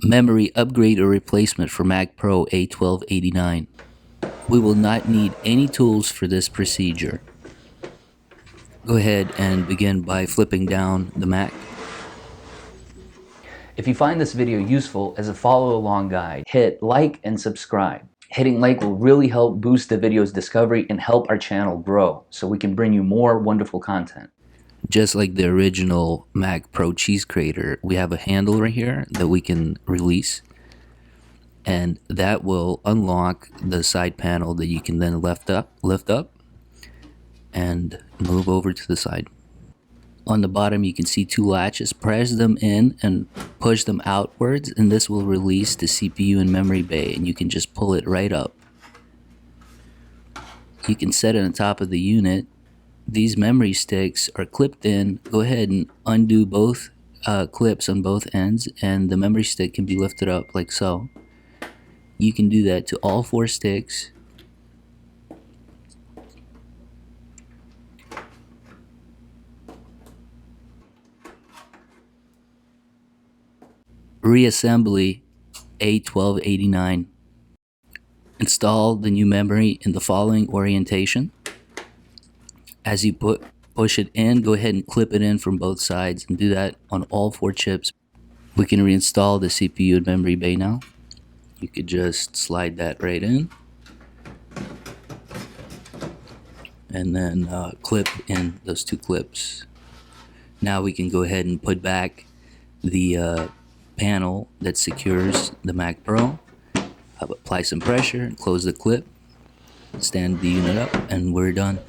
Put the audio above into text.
Memory upgrade or replacement for Mac Pro A1289. We will not need any tools for this procedure. Go ahead and begin by flipping down the Mac. If you find this video useful as a follow-along guide, hit like and subscribe. Hitting like will really help boost the video's discovery and help our channel grow so we can bring you more wonderful content. Just like the original Mac Pro cheese grater, we have a handle right here that we can release, and that will unlock the side panel that you can then lift up and move over to the side. On the bottom you can see two latches. Press them in and push them outwards, and this will release the CPU and memory bay, and you can just pull it right up. You can set it on top of the unit. These memory sticks are clipped in. Go ahead and undo both clips on both ends, and the memory stick can be lifted up like so. You can do that to all 4 sticks. Reassembly A1289. Install the new memory in the following orientation. As you push it in, go ahead and clip it in from both sides, and do that on all 4 chips. We can reinstall the CPU and memory bay now. You could just slide that right in, and then clip in those 2 clips. Now we can go ahead and put back the panel that secures the Mac Pro. Apply some pressure, close the clip, stand the unit up, and we're done.